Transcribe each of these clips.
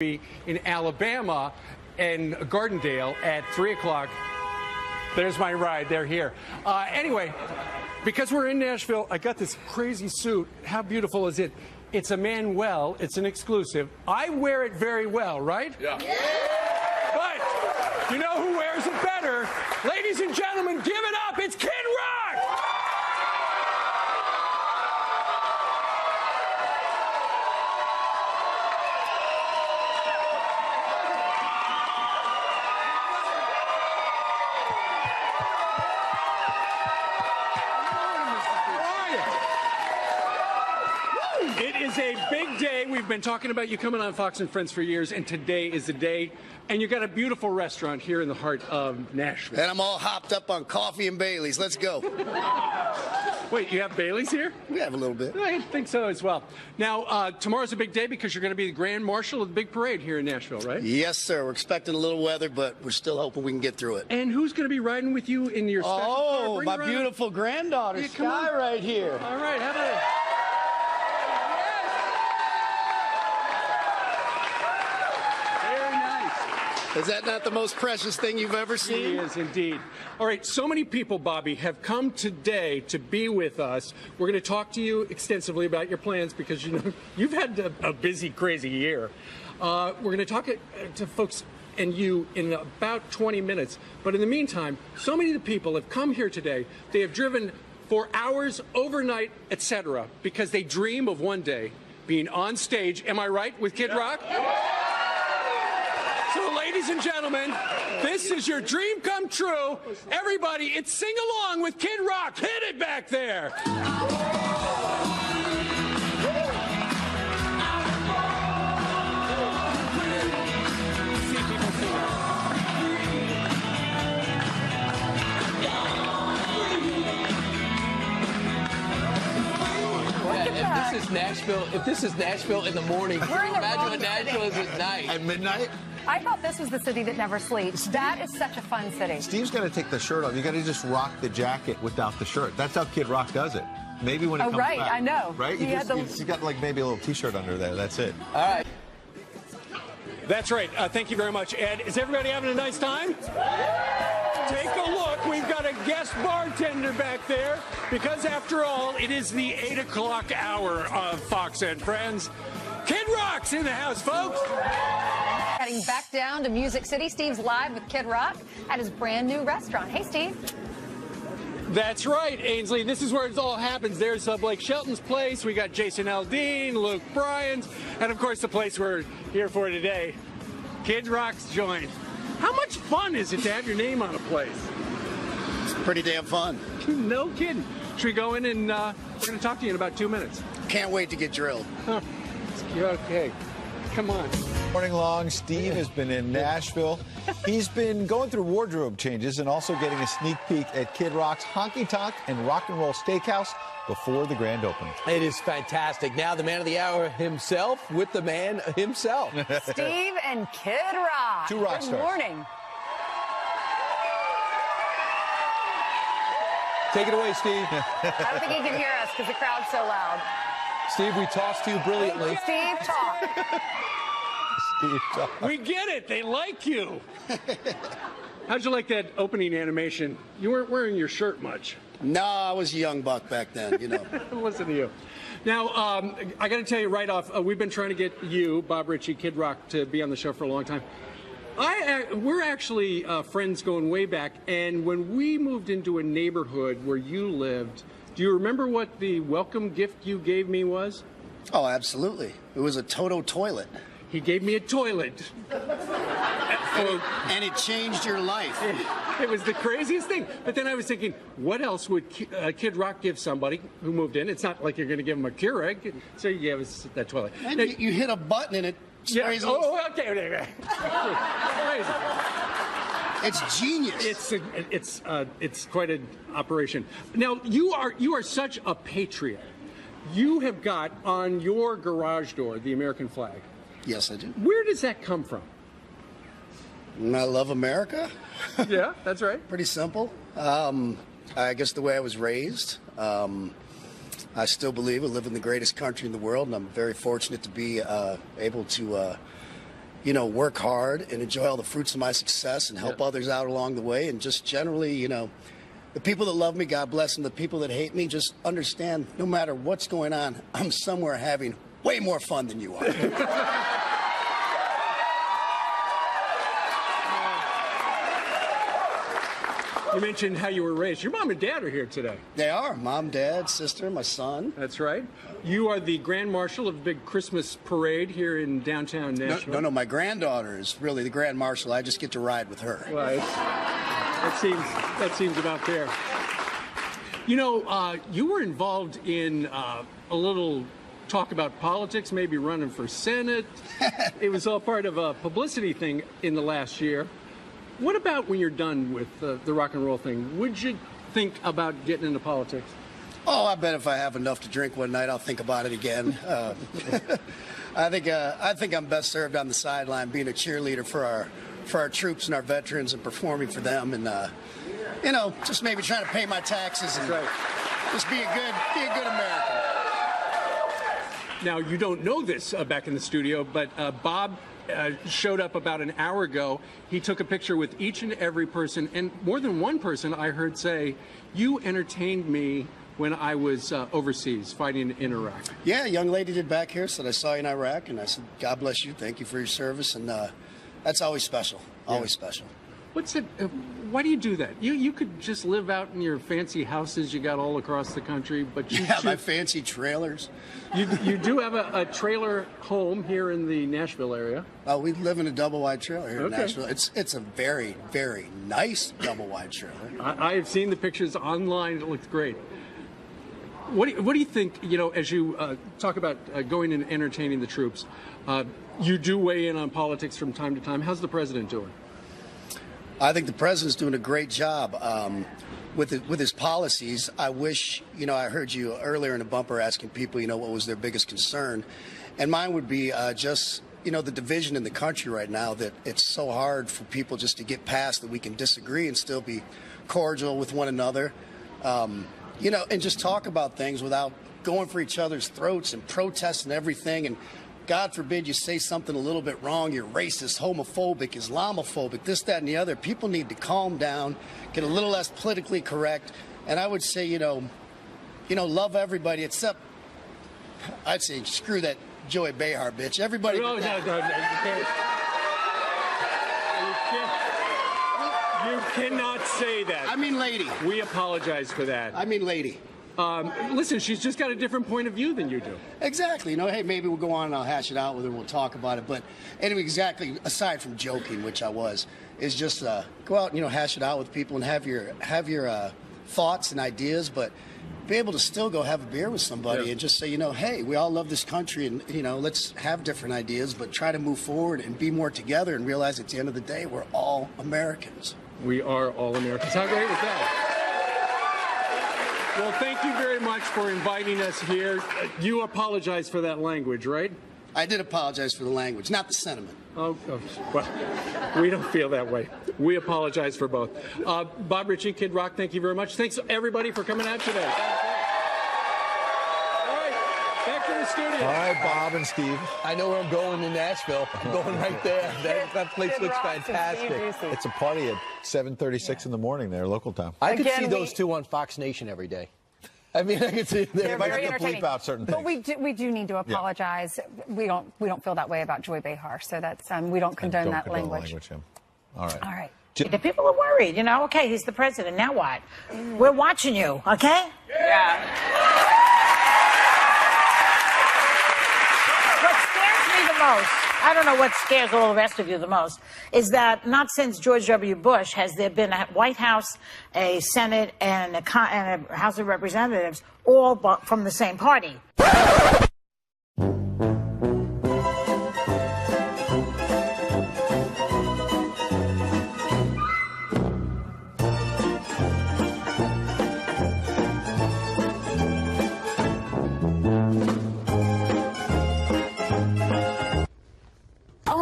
be in Alabama and Gardendale at 3 o'clock. There's my ride. They're here. Anyway, because we're in Nashville, I got this crazy suit. How beautiful is it? It's a Manuel. It's an exclusive. I wear it very well, right? Yeah. But you know who wears it better? Ladies and gentlemen, give it up. It's Kid Rock! It is a big day. We've been talking about you coming on Fox and Friends for years, and today is the day. And you got a beautiful restaurant here in the heart of Nashville. And I'm all hopped up on coffee and Bailey's. Let's go. Wait, you have Bailey's here? We have a little bit. I think so as well. Now, tomorrow's a big day because you're going to be the Grand Marshal of the big parade here in Nashville, right? Yes, sir. We're expecting a little weather, but we're still hoping we can get through it. And who's going to be riding with you in your special car? Oh, Bring my her on. beautiful granddaughter, Yeah, come Sky, on. right here. All right, how about it? Very nice. Is that not the most precious thing you've ever He seen? is indeed. All right, so many people, Bobby, have come today to be with us. We're going to talk to you extensively about your plans because you know you've had a busy, crazy year. We're going to talk to folks and you in about 20 minutes. But in the meantime, so many of the people have come here today. They have driven for hours, overnight, etc., because they dream of one day being on stage. Am I right with Kid Rock? So, ladies and gentlemen, this is your dream come true. Everybody, it's Sing Along with Kid Rock. Hit it back there. If this is Nashville in the morning, We're in the imagine wrong what Nashville is at night. At midnight? I thought this was the city that never sleeps. That is such a fun city. Steve's got to take the shirt off. You got to just rock the jacket without the shirt. That's how Kid Rock does it. Maybe when it comes right, back. I know. Right? He You had just, you got like maybe a little T-shirt under there. That's it. All right. That's right. Thank you very much, Ed. Is everybody having a nice time? Take a look. We've got a guest bartender back there because, after all, it is the 8 o'clock hour of Fox and Friends. Kid Rock's in the house, folks. Heading back down to Music City, Steve's live with Kid Rock at his brand new restaurant. Hey, Steve. That's right, Ainsley. This is where it all happens. There's Blake Shelton's place. We got Jason Aldean, Luke Bryan's, and, of course, the place we're here for today, Kid Rock's joint. How much fun is it to have your name on a place? It's pretty damn fun. No kidding. Should we go in and we're going to talk to you in about 2 minutes? Can't wait to get drilled. You're okay. Come on. Morning long, Steve has been in Nashville. He's been going through wardrobe changes and also getting a sneak peek at Kid Rock's Honky Tonk and Rock and Roll Steakhouse before the grand opening. It is fantastic. Now the man of the hour himself with the man himself. Steve and Kid Rock. Two rock Good stars. morning. Take it away, Steve. I don't think he can hear us because the crowd's so loud. Steve, we tossed to you brilliantly. Steve, talk. Steve, talk. We get it. They like you. How'd you like that opening animation? You weren't wearing your shirt much. No, I was a young buck back then, you know. Listen to you. Now, I got to tell you right off, we've been trying to get you, Bob Ritchie, Kid Rock, to be on the show for a long time. We're actually friends going way back, and when we moved into a neighborhood where you lived, do you remember what the welcome gift you gave me was? Oh, absolutely. It was a Toto toilet. He gave me a toilet. And it changed your life. It was the craziest thing. But then I was thinking, what else would Kid Rock give somebody who moved in? It's not like you're going to give him a Keurig. So you gave us that toilet. And Now, you hit a button and it sprays. Oh, okay. Crazy. It's genius. It's quite an operation. Now you are such a patriot. You have got on your garage door the American flag. Yes, I do. Where does that come from? I love America. Yeah, that's right. Pretty simple. I guess the way I was raised. I still believe we live in the greatest country in the world, and I'm very fortunate to be able to work hard and enjoy all the fruits of my success and help others out along the way. And just generally, the people that love me, God bless them. The people that hate me, just understand no matter what's going on, I'm somewhere having way more fun than you are. You mentioned how you were raised. Your mom and dad are here today. They are. Mom, dad, sister, my son. That's right. You are the Grand Marshal of the big Christmas parade here in downtown Nashville. No, my granddaughter is really the Grand Marshal. I just get to ride with her. Right. That seems about fair. You were involved in a little talk about politics, maybe running for Senate. It was all part of a publicity thing in the last year. What about when you're done with the rock and roll thing? Would you think about getting into politics? Oh, I bet if I have enough to drink one night, I'll think about it again. I think I'm best served on the sideline, being a cheerleader for our troops and our veterans, and performing for them, and just maybe trying to pay my taxes and just be a good American. Now, you don't know this back in the studio, but Bob showed up about an hour ago. He took a picture with each and every person, and more than one person I heard say, "You entertained me when I was overseas fighting in Iraq." Yeah, a young lady did back here, said, "I saw you in Iraq," and I said, "God bless you, thank you for your service," and that's always special, always special. What's it? Why do you do that? You could just live out in your fancy houses you got all across the country, but you my fancy trailers. You do have a trailer home here in the Nashville area. We live in a double wide trailer here in Nashville. It's a very, very nice double wide trailer. I have seen the pictures online. It looks great. What do you think? As you talk about going and entertaining the troops, you do weigh in on politics from time to time. How's the president doing? I think the president's doing a great job with his policies. I wish, I heard you earlier in a bumper asking people, what was their biggest concern. And mine would be just, the division in the country right now, that it's so hard for people just to get past that we can disagree and still be cordial with one another, and just talk about things without going for each other's throats and protesting everything. And God forbid you say something a little bit wrong, you're racist, homophobic, Islamophobic, this, that, and the other. People need to calm down, get a little less politically correct. And I would say, love everybody except, I'd say, screw that Joey Behar bitch. Everybody. No, you can't. You cannot say that. I mean lady. We apologize for that. I mean lady. Listen, she's just got a different point of view than you do. Exactly. Hey, maybe we'll go on and I'll hash it out with her. We'll talk about it. But anyway, exactly, aside from joking, which I was, is just go out and, hash it out with people and have your thoughts and ideas, but be able to still go have a beer with somebody and just say, hey, we all love this country and, let's have different ideas, but try to move forward and be more together and realize at the end of the day, we're all Americans. We are all Americans. How great was that? Well, thank you very much for inviting us here. You apologize for that language, right? I did apologize for the language, not the sentiment. Oh, well, we don't feel that way. We apologize for both. Bob Ritchie, Kid Rock, thank you very much. Thanks, everybody, for coming out today. All right, back to the studio. All right, Bob and Steve. I know where I'm going in Nashville. I'm going right there. That place looks fantastic. It's a party at 7:36 in the morning there, local time. I could see those two on Fox Nation every day. I mean, I could see They them. might have to bleep out certain things. But we do need to apologize. Yeah. We don't feel that way about Joy Behar, so that's we don't condone that language. All right. All right. The people are worried, okay, he's the president. Now what? We're watching you, okay? Yeah. What scares me the most, I don't know what scares all the rest of you the most, is that not since George W. Bush has there been a White House, a Senate, and a House of Representatives all from the same party.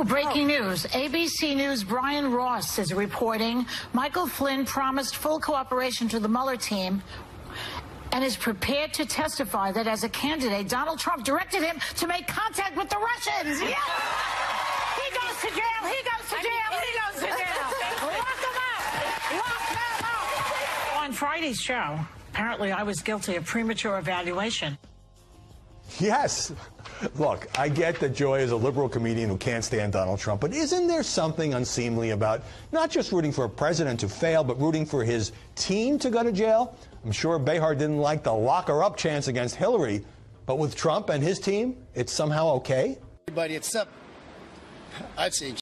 Breaking news. ABC News' Brian Ross is reporting Michael Flynn promised full cooperation to the Mueller team and is prepared to testify that as a candidate, Donald Trump directed him to make contact with the Russians. Yes! He goes goes to jail. He goes to jail. He goes to jail. Lock him up. Lock them up. On Friday's show, apparently I was guilty of premature evaluation. Yes. Look, I get that Joy is a liberal comedian who can't stand Donald Trump, but isn't there something unseemly about not just rooting for a president to fail, but rooting for his team to go to jail? I'm sure Behar didn't like the lock her up chance against Hillary, but with Trump and his team, it's somehow okay? Everybody except, I'd say